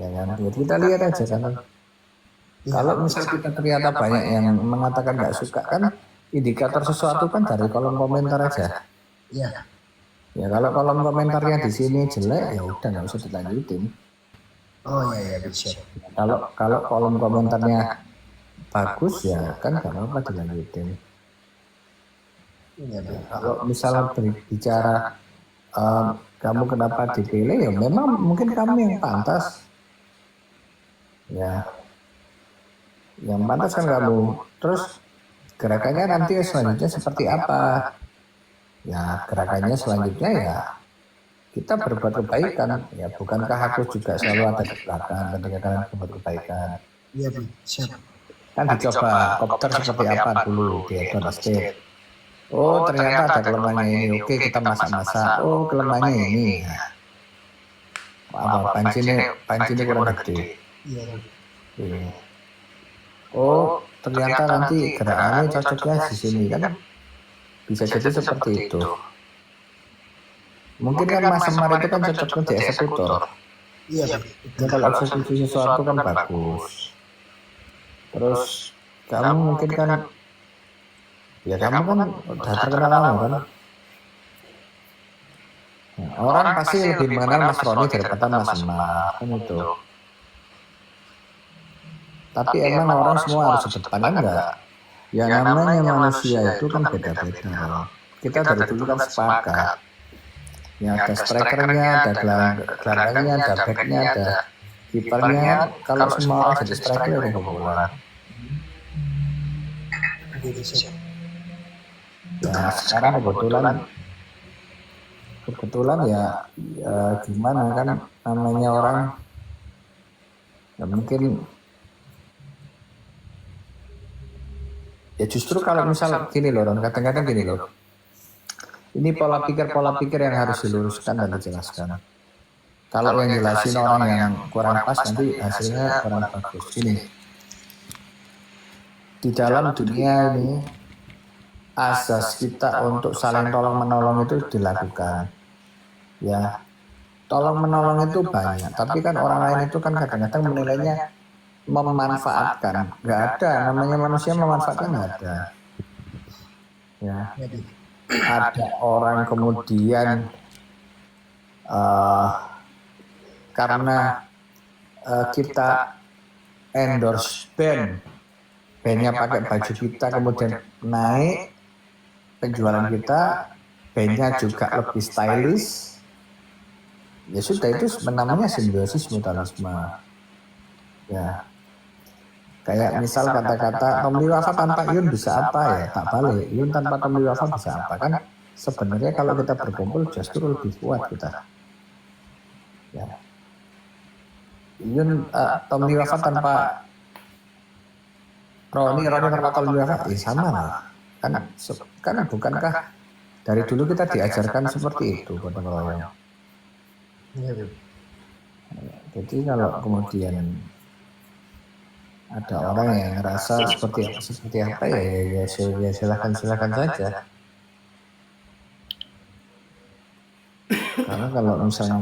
ya kan? Jadi kita lihat aja kan. Kalau misal kita ternyata banyak yang mengatakan nggak suka kan, indikator sesuatu kan dari kolom komentar aja. Iya. Ya kalau kolom komentarnya di sini jelek ya udah nggak usah dilanjutin. Oh iya bisa. Kalau kolom komentarnya bagus ya kan nggak apa-apa dilanjutin. Iya, Ya, kalau misal berbicara kamu kenapa dipilih ya memang mungkin kamu yang pantas. Ya, yang pantas kan kamu. Terus gerakannya nanti selanjutnya seperti apa? Ya gerakannya selanjutnya ya kita berbuat kebaikan. Ya bukankah aku juga selalu ada di belakang ketika kalian berbuat kebaikan? Iya siap. Kan dicoba kopdar seperti apa dulu di Eton Estate. Oh ternyata ada kelemahannya ini. Oke kita masak-masak. Oh kelemahannya ini. Apa pancinya kurang gede. Iya. Oh ternyata nanti gerakannya cocoknya di sini kan bisa jadi seperti itu. Mungkin kan Mas Semar itu kan cocoknya di eksekutor. Iya. Ya, kalau eksekusi sesuatu kan bagus. Terus kamu mungkin kan ya kamu kan udah terkenal lama kan. Nah, orang pasti lebih mengenal Mas Roni daripada Mas Semar kan itu. Tapi emang orang semua harus sedepan kan enggak? Ya namanya manusia itu kan beda-beda. Kita dari dulu kan sepakat. Ya ada strikernya, ada gelandangnya, ada backnya, ada kipernya. Kalau semua orang jadi striker ya kebobolan. Ya sekarang kebetulan ya gimana kan namanya orang ya mungkin ya justru kalau misal gini loh kadang-kadang gini loh ini pola pikir yang harus diluruskan dan dijelaskan. Kalau yang jelasin orang yang kurang pas nanti hasilnya kurang bagus. Ini di dalam dunia ini asas kita untuk saling tolong menolong itu dilakukan. Ya, tolong menolong itu banyak. Tapi kan orang lain itu kan kadang-kadang menilainya memanfaatkan. Nggak ada, namanya manusia memanfaatkan nggak ada. Ya, ada orang kemudian karena kita endorse bandnya pakai baju kita kemudian naik penjualan kita, bandnya juga lebih stylish, ya sudah itu namanya simbiosis mutualisme. Ya, kayak misal kata-kata Tom Liwafa tanpa Yun bisa apa ya? Tak balik, Yun tanpa Tom Liwafa bisa apa kan? Sebenarnya kalau kita berkumpul justru lebih kuat kita. Ya. Yun Tom Liwafa tanpa Roni tanpa Tom Liwafa ya sama lah. Kan bukankah dari dulu kita diajarkan seperti itu gotong royong. Jadi kalau kemudian ada orang yang ngerasa seperti apa ya silakan saja. Karena kalau misalnya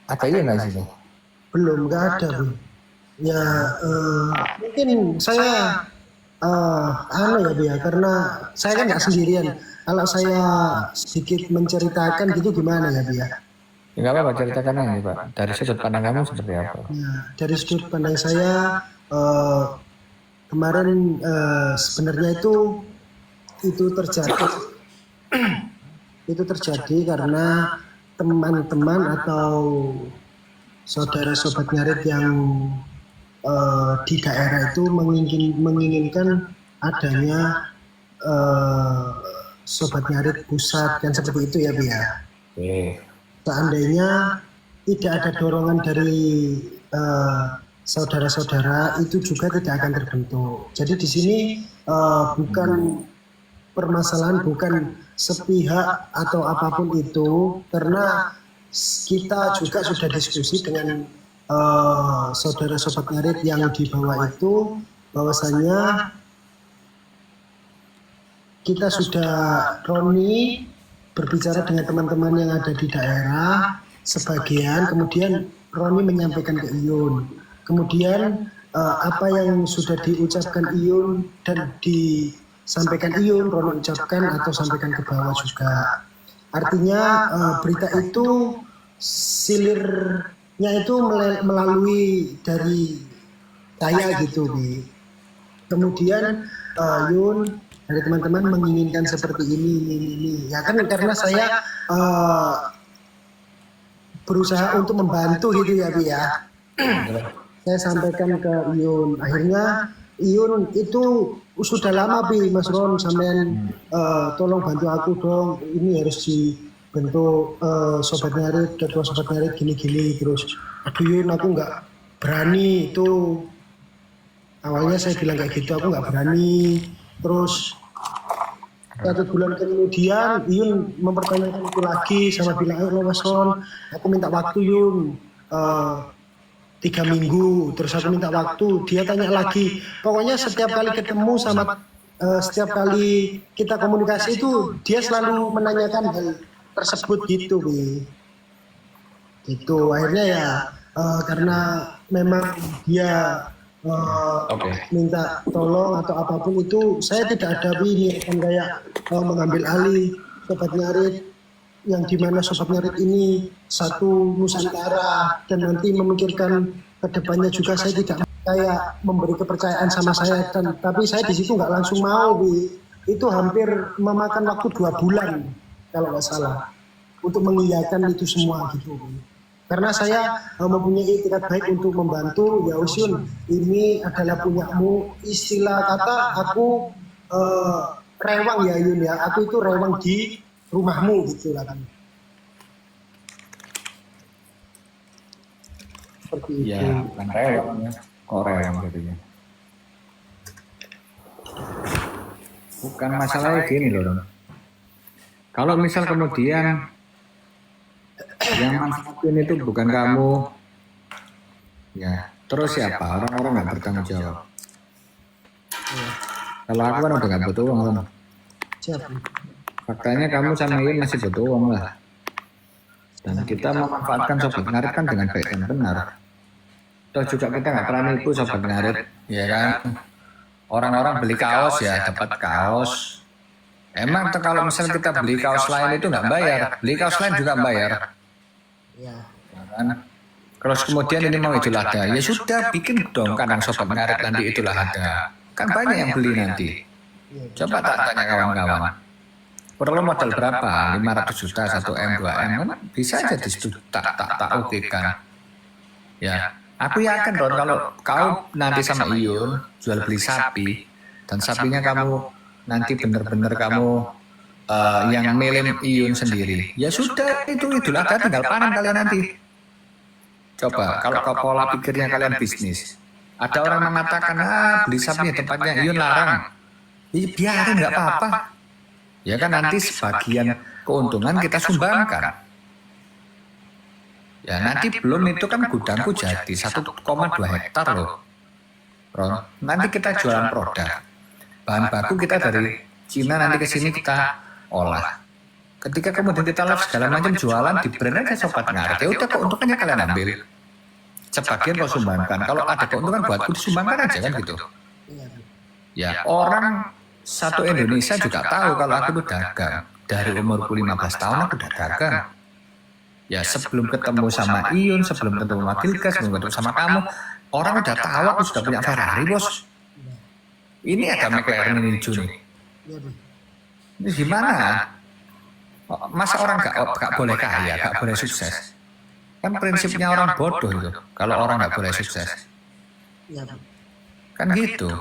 ada ya nggak sih? Belum, nggak ada Bu. Ya mungkin saya ya karena saya kan nggak sendirian. Kalau saya sedikit menceritakan gitu gimana ya Bu ya? Ya nggak apa-apa ceritakan aja Pak. Dari sudut pandang kamu seperti apa? Ya, dari sudut pandang saya kemarin sebenarnya itu terjadi karena teman-teman atau saudara sobat ngarit yang di daerah itu menginginkan adanya sobat ngarit pusat dan seperti itu ya Bu ya. Seandainya tidak ada dorongan dari saudara-saudara itu juga tidak akan terbentuk. Jadi di sini bukan permasalahan bukan sepihak atau apapun itu, karena kita juga sudah diskusi dengan saudara sobat ngarit yang di bawah itu, bahwasanya kita sudah Roni berbicara dengan teman-teman yang ada di daerah sebagian, kemudian Roni menyampaikan ke Iyun, kemudian apa yang sudah diucapkan Iyun dan disampaikan Iyun, Roni ucapkan atau sampaikan ke bawah juga. Artinya berita itu silirnya itu melalui dari saya gitu, Bi. Kemudian Yun dari teman-teman menginginkan seperti ini. Ya kan karena saya berusaha untuk membantu gitu ya, Bi ya. Saya sampaikan ke Iyun. Akhirnya Iyun itu sudah lama, Bi, Mas Ron, sampean tolong bantu aku dong. Ini harus dibentuk sobat ngarit, ketua sobat ngarit gini-gini terus. Aduh Yun, aku nggak berani itu. Awalnya saya bilang kayak gitu, aku nggak berani. Terus 1 bulan kemudian Yun mempertanyakan itu lagi sama bilang, ayo Mas Ron, aku minta waktu Yun 3 minggu, terus aku minta waktu, dia tanya lagi. Pokoknya setiap kali ketemu sama setiap kali kita komunikasi itu dia selalu menanyakan hal tersebut gitu, Bi. Itu akhirnya ya karena memang dia minta tolong atau apapun itu, saya tidak ada ini akan kayak mengambil alih sobat ngarit yang dimana sobat ngarit ini satu Nusantara dan nanti memikirkan kedepannya juga. Saya tidak kayak memberi kepercayaan sama saya, tapi saya di situ nggak langsung mau, Bi. Itu hampir memakan waktu 2 bulan kalau nggak salah untuk mengiyakan itu semua gitu, Bi. Karena saya mempunyai itikat baik untuk membantu. Ya Usyun, ini adalah punyamu. Istilah kata aku rewang ya Yun ya, aku itu rewang di rumahmu gitu lah kan. Seperti itu. Ya, bukan rewang ya. Kok rewang jadinya? Bukan masalahnya gini loh, Don. Kalau misal kemudian yang manfaatin itu bukan kamu, ya terus siapa? Orang-orang nggak bertanggung jawab. Kalau aku kan udah nggak butuh uang, Don. Siapa? Faktanya kamu sama Ian masih butuh uang lah. Dan kita memanfaatkan sobat ngarit kan dengan baik dan benar. Toh juga kita nggak pernah nipu sobat ngarit, ya kan? Orang-orang beli kaos ya dapat kaos. Emang kalau misal kita beli kaos lain itu nggak bayar, beli kaos lain juga bayar. Ya kan? Kalau kemudian ini mau Idul Adha, ya sudah bikin dong kandang sobat ngarit nanti Idul Adha. Kan banyak yang beli nanti. Coba tak tanya kawan-kawan. Perlu modal berapa? 500 juta, 1M, 2M kan bisa aja disetujui, tak oke kan. Ya, aku yakin Ron kalau kau nanti sama Iyun jual beli sapi dan sapinya kamu nanti bener-bener kamu yang milih Iyun sendiri. Ya sudah itu Idul Adha tinggal panen kalian nanti. Coba kalau pola pikirnya kalian bisnis. Ada orang mengatakan beli sapinya tempatnya Iyun larang. Ya biarin nggak apa-apa. Ya kan nanti sebagian keuntungan kita sumbangkan. Ya nanti belum itu kan gudangku jadi 1,2 hektar loh. Ron, nanti kita jualan produk. Bahan baku kita dari Cina nanti ke sini kita olah. Ketika kemudian kita live segala macam jualan di brand aja sobat ngarit. Ya udah keuntungannya kalian ambil. Sebagian kau sumbangkan. Kalau ada keuntungan buatku disumbangkan aja kan gitu. Ya orang satu Indonesia juga tahu kalau aku tuh dagang. Dari umurku 15 tahun aku udah dagang. Ya sebelum ketemu sama Iyun, sebelum ketemu sama Gilgas, sebelum ketemu sama kamu, orang udah tahu aku sudah punya Ferrari, bos. Ini ada McLaren hijau nih. Ini gimana? Masa orang gak boleh kaya, gak boleh sukses? Kan prinsipnya orang bodoh itu. Kalau orang gak boleh sukses. Kan gitu.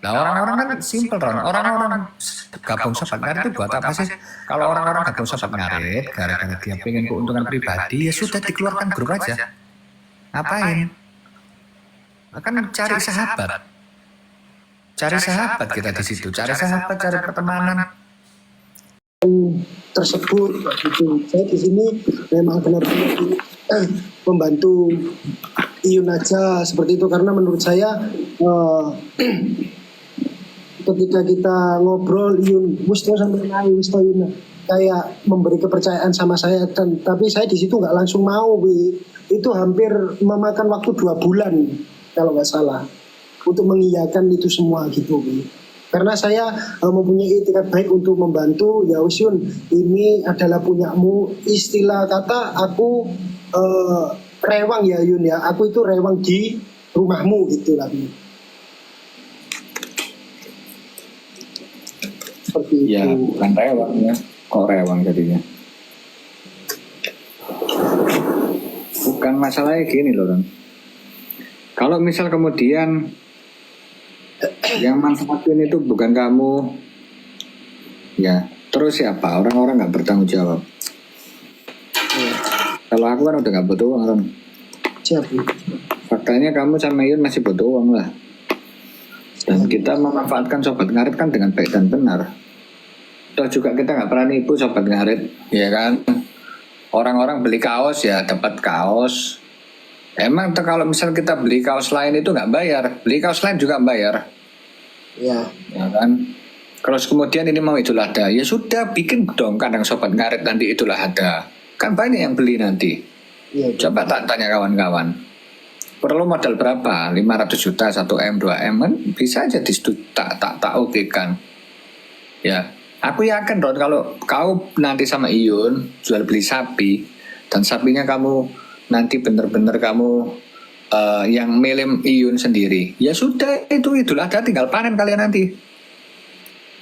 Nah orang-orang kan simple Ron, orang-orang gabung sobat ngarit itu buat apa sih? Kalau orang-orang gabung sobat ngarit, gara-gara dia pengen keuntungan pribadi, ya sudah dikeluarkan grup aja. Ngapain? Akan cari sahabat. Cari sahabat kita di situ, cari sahabat, cari pertemanan. Tersebut gitu. Saya di sini memang benar-benar membantu Iyun aja seperti itu karena menurut saya ketika kita ngobrol Yun wis to sampai naik wis to Yun kayak memberi kepercayaan sama saya tapi saya di situ nggak langsung mau Wi. Itu hampir memakan waktu 2 bulan kalau nggak salah untuk mengiyakan itu semua gitu Wi. Karena saya mempunyai itikat baik untuk membantu ya wis Yun ini adalah punyamu, istilah kata aku rewang ya Yun ya, aku itu rewang di rumahmu gitu lah Wi. Seperti Ya, itu. bukan rewang ya. Kok rewang jadinya? Bukan masalahnya gini loh, Ron. Kalau misal kemudian yang manfaatin itu bukan kamu, ya terus siapa? Orang-orang nggak bertanggung jawab. Kalau aku kan udah nggak butuh uang, Ron. Siap Wi. Faktanya kamu sama Yun masih butuh uang lah. Dan kita memanfaatkan sobat ngarit kan dengan baik dan benar. Toh juga kita nggak pernah nipu sobat ngarit, ya kan? Orang-orang beli kaos ya dapat kaos. Emang kalau misal kita beli kaos lain itu nggak bayar, beli kaos lain juga bayar, Ya. ya kan? Terus kemudian ini mau Idul Adha, ya sudah bikin dong kandang sobat ngarit nanti Idul Adha. Kan banyak yang beli nanti. Iya. Coba tak tanya kawan-kawan. Perlu modal berapa? 500 juta, 1M, 2M kan bisa aja tak oke kan. Ya, aku yakin Ron kalau kau nanti sama Iyun jual beli sapi dan sapinya kamu nanti bener-bener kamu yang milih Iyun sendiri. Ya sudah itu Idul Adha tinggal panen kalian nanti.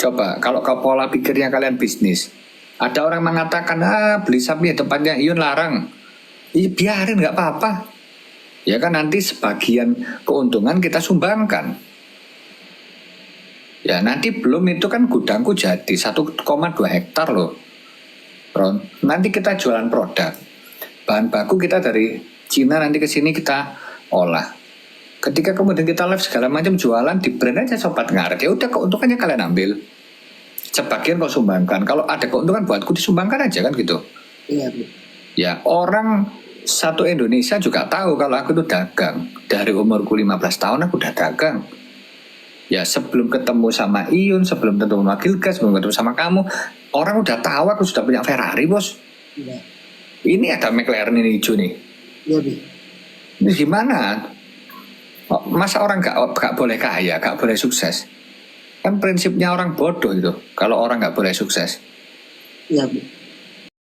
Coba kalau kau pola pikirnya kalian bisnis. Ada orang mengatakan beli sapi di tempatnya Iyun larang. Ya, biarin nggak apa-apa. Ya kan nanti sebagian keuntungan kita sumbangkan. Ya nanti belum itu kan gudangku jadi 1,2 hektar loh, Ron. Nanti kita jualan produk. Bahan baku kita dari Cina nanti ke sini kita olah. Ketika kemudian kita live segala macam jualan di brand aja sobat ngarit. Ya udah keuntungannya kalian ambil. Sebagian kau sumbangkan. Kalau ada keuntungan buatku disumbangkan aja kan gitu. Iya Wi. Ya orang satu Indonesia juga tahu kalau aku itu dagang. Dari umurku 15 tahun aku udah dagang. Ya sebelum ketemu sama Iyun, sebelum ketemu sama Gilgas, sebelum ketemu sama kamu, orang udah tahu aku sudah punya Ferrari bos. Iya. Ini ada McLaren ini hijau nih. Iya Wi. Ini gimana? Masa orang gak boleh kaya, gak boleh sukses? Kan prinsipnya orang bodoh itu. Kalau orang gak boleh sukses. Iya Wi.